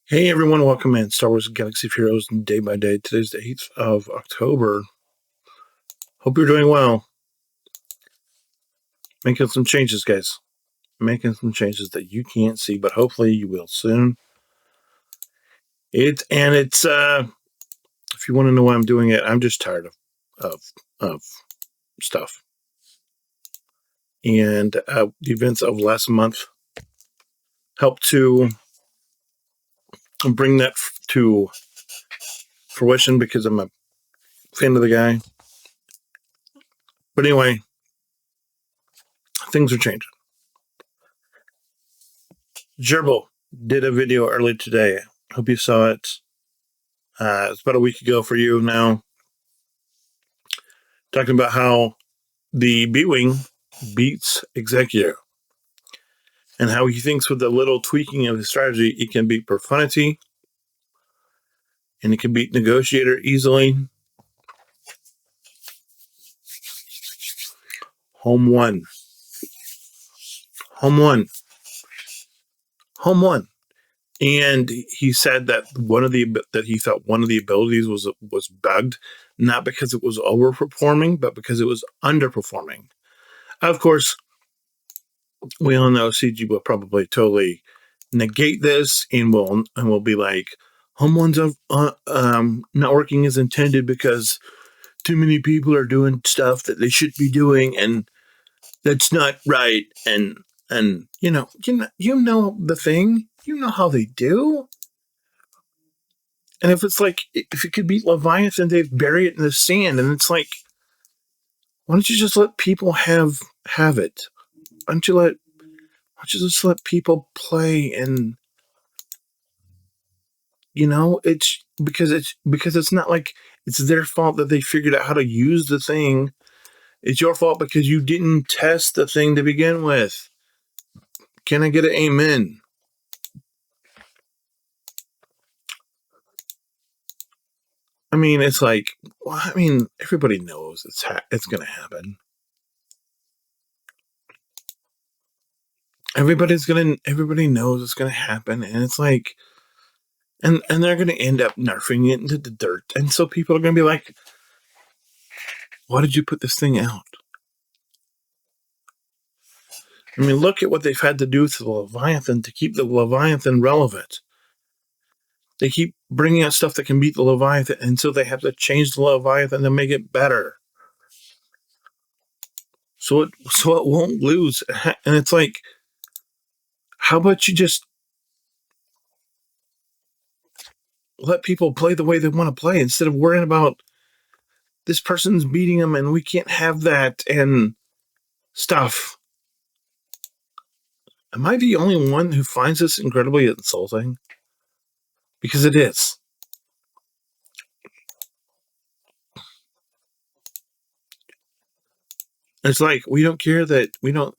Hey everyone, welcome in Star Wars Galaxy of Heroes Day by Day. Today's the 8th of October. Hope you're doing well. Making some changes, guys. Making some changes that you can't see, but hopefully you will soon. It's if you want to know why I'm doing it, I'm just tired of stuff. And the events of last month helped to bring that to fruition because I'm a fan of the guy. But anyway, things are changing. Gerbil did a video earlier today. Hope you saw it. It's about a week ago for you now, talking about how the B-Wing beats Executive and how he thinks with a little tweaking of his strategy, it can beat Profundity and it can beat Negotiator easily. Home one. Home one. Home one. And he said that he thought one of the abilities was bugged, not because it was overperforming, but because it was underperforming. Of course, we all know CG will probably totally negate this and will be like, home one's not working as intended because too many people are doing stuff that they should be doing, and that's not right. And you know the thing, you know how they do. And if it could beat Leviathan, they'd bury it in the sand. And it's like, why don't you just let people have it? Why don't you just let people play? And it's because it's not like it's their fault that they figured out how to use the thing. It's your fault because you didn't test the thing to begin with. Can I get an amen? I mean, it's like, well, I mean, everybody knows it's going to happen. Everybody knows it's going to happen, and it's like, and they're going to end up nerfing it into the dirt, and so people are going to be like, why did you put this thing out? I mean, look at what they've had to do to the Leviathan to keep the Leviathan relevant. They keep bringing out stuff that can beat the Leviathan, and so they have to change the Leviathan to make it better. So it won't lose. And it's like, how about you just let people play the way they want to play instead of worrying about this person's beating them and we can't have that and stuff. Am I the only one who finds this incredibly insulting? Because it is. It's like we don't care that we don't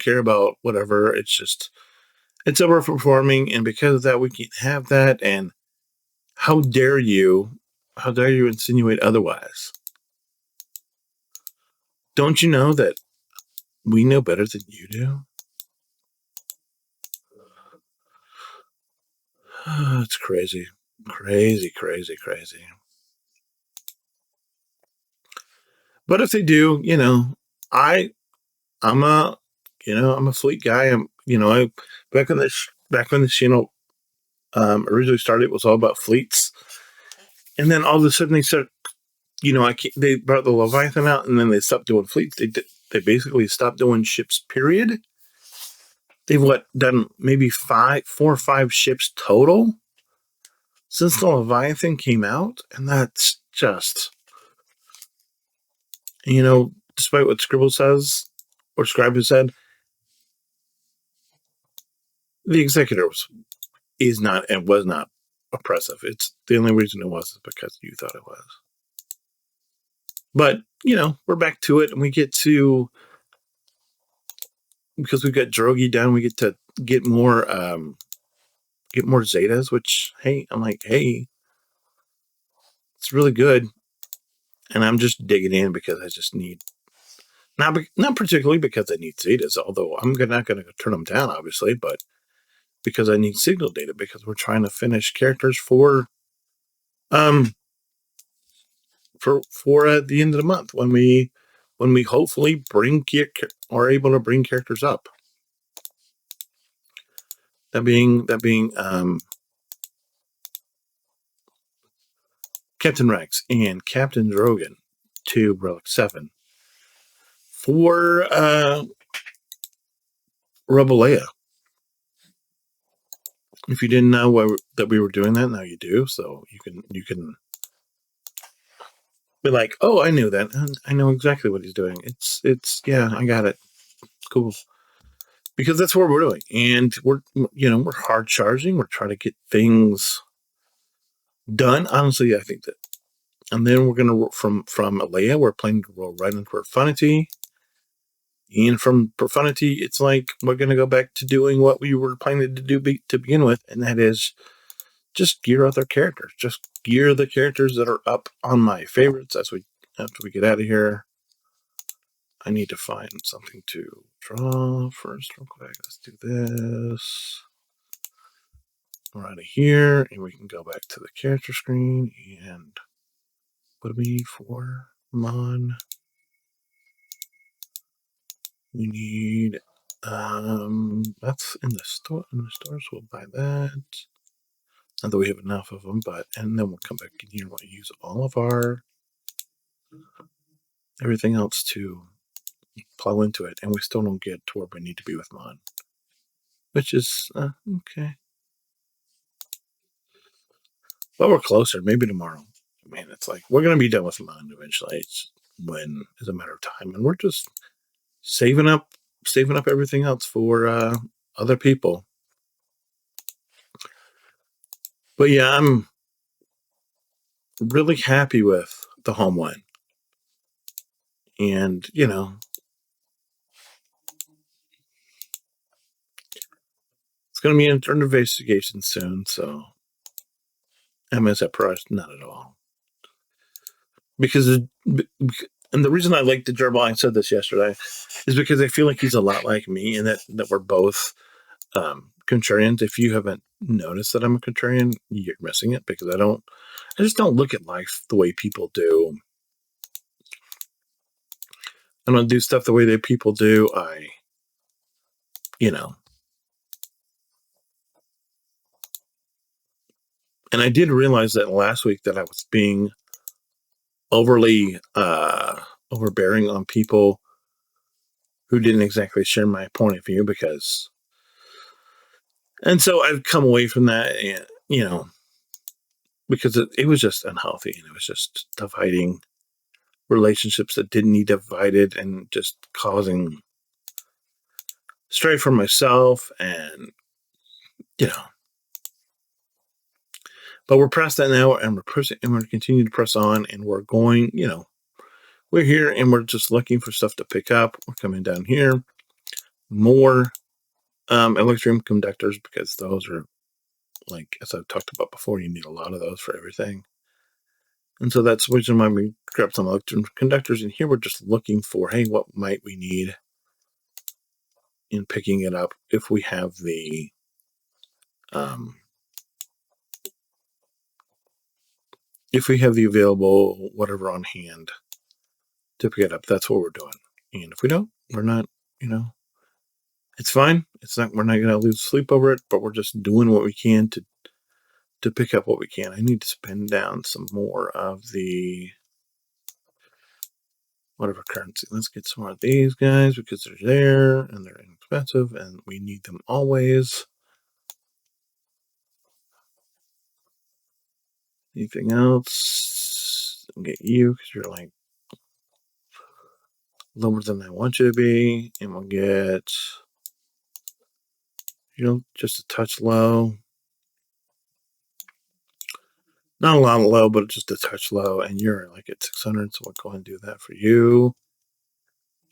care about whatever. It's just it's overperforming, and because of that, we can't have that. And how dare you? How dare you insinuate otherwise? Don't you know that we know better than you do? It's crazy. Crazy, crazy, crazy. But if they do, I I'm a I'm a fleet guy. I back when this channel originally started, it was all about fleets. And then all of a sudden they start, they brought the Leviathan out, and then they stopped doing fleets. They basically stopped doing ships. Period. They've done maybe 4 or 5 ships total since the Leviathan came out, and that's just, despite what Scribble says or Scribe has said, the Executor is not and was not oppressive. It's the only reason it was is because you thought it was. But we're back to it, and we get to, because we've got Drogi down, we get to get more Zetas, which, hey, I'm like, hey, it's really good. And I'm just digging in because I just need, not particularly because I need Zetas, although I'm not going to turn them down, obviously, but because I need signal data because we're trying to finish characters for um at the end of the month when we hopefully are able to bring characters up. That being Captain Rex and Captain Drogon to Relic 7 for Rebel Leia. If you didn't know that we were doing that, now you do. So you can be like, oh, I knew that. And I know exactly what he's doing. It's yeah, I got it. Cool. Because that's what we're doing, and we're hard charging. We're trying to get things done. Honestly, I think that, and then we're gonna from Alea, we're planning to roll right into Profanity, and from Profanity, it's like we're gonna go back to doing what we were planning to do to begin with, and that is just gear other characters. Just gear the characters that are up on my favorites after we get out of here. I need to find something to draw first, real quick. Let's do this. We're out of here, and we can go back to the character screen and what do we need for Mon? We need that's in the store. In the stores, we'll buy that. Not that we have enough of them, and then we'll come back in here. We'll use all of our everything else to plow into it, and we still don't get to where we need to be with Mon, which is okay. But we're closer. Maybe tomorrow. Man, it's like we're gonna be done with Mon eventually. It's a matter of time, and we're just saving up everything else for other people. But yeah, I'm really happy with the home one, and it's going to be under investigation soon. So am I surprised? Not at all, because and the reason I like the gerbil, I said this yesterday, is because I feel like he's a lot like me, and that we're both contrarians. If you haven't noticed that I'm a contrarian, you're missing it, because I just don't look at life the way people do. I don't do stuff the way that people do. And I did realize that last week that I was being overly overbearing on people who didn't exactly share my point of view, and so I've come away from that, and because it was just unhealthy, and it was just dividing relationships that didn't need divided, and just causing strife for myself, and you know but we're past that now, and we're pushing, and we're going to continue to press on, and we're going, we're here, and we're just looking for stuff to pick up. We're coming down here, more electrium conductors, because those are, like, as I've talked about before, you need a lot of those for everything. And so that's the reason why we grabbed some electrium conductors, and here we're just looking for, hey, what might we need in picking it up if we have the available whatever on hand to pick it up. That's what we're doing. And if we don't, we're not, it's fine. We're not going to lose sleep over it, but we're just doing what we can to pick up what we can. I need to spend down some more of the whatever currency. Let's get some more of these guys, because they're there and they're inexpensive and we need them always. Anything else? I'll get you, because you're like lower than I want you to be. And we'll get, just a touch low. Not a lot low, but just a touch low. And you're like at 600, so we'll go ahead and do that for you.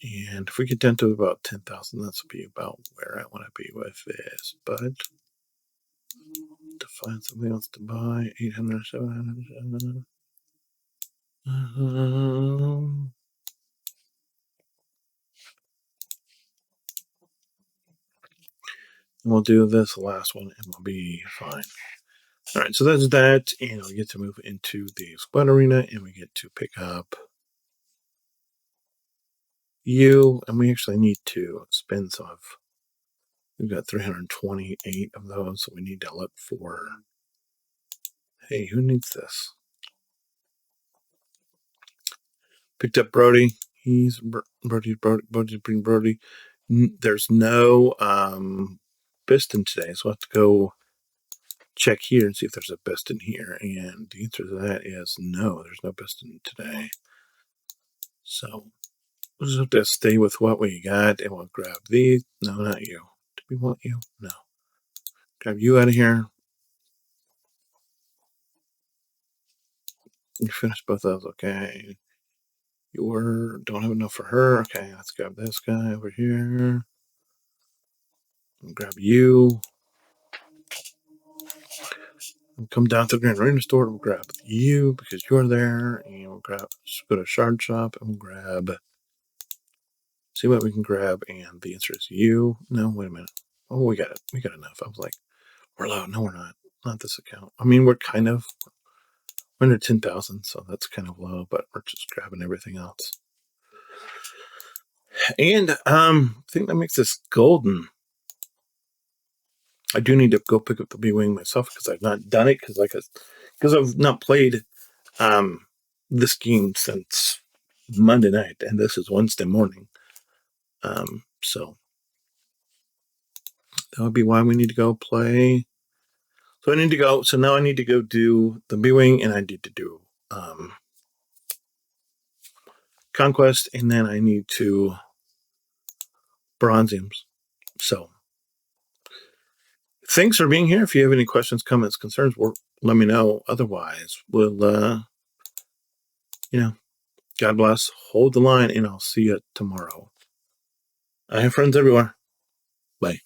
And if we get down to about 10,000, that's be about where I want to be with this. But to find something else to buy, 800, 700. We'll do this last one and we'll be fine. All right, so that's that, and we get to move into the squad arena, and we get to pick up you, and we actually need to spend some of. We've got 328 of those, so we need to look for. Hey, who needs this? Picked up Brody. He's Brody. There's no piston today, so I'll have to go check here and see if there's a piston here. And the answer to that is no, there's no piston today. So we'll just have to stay with what we got, and we'll grab these. No, not you. Do we want you? No. Grab you out of here. You finished both of those, okay. Don't have enough for her. Okay, let's grab this guy over here. And grab you. We'll come down to the Grand Arena store. We'll grab you because you're there. And we'll go to Shard Shop and we'll grab. See what we can grab. And the answer is you. No, wait a minute. Oh, we got it. We got enough. I was like, we're low. No, we're not. Not this account. I mean, we're under 10,000, so that's kind of low, but we're just grabbing everything else. And I think that makes this golden. I do need to go pick up the B-Wing myself because I've not done it because I've not played this game since Monday night, and this is Wednesday morning. So that would be why we need to go play. So I need to go. So now I need to go do the B-Wing, and I need to do Conquest, and then I need to Bronziums. So thanks for being here. If you have any questions, comments, concerns, let me know. Otherwise, we'll, God bless, hold the line, and I'll see you tomorrow. I have friends everywhere. Bye.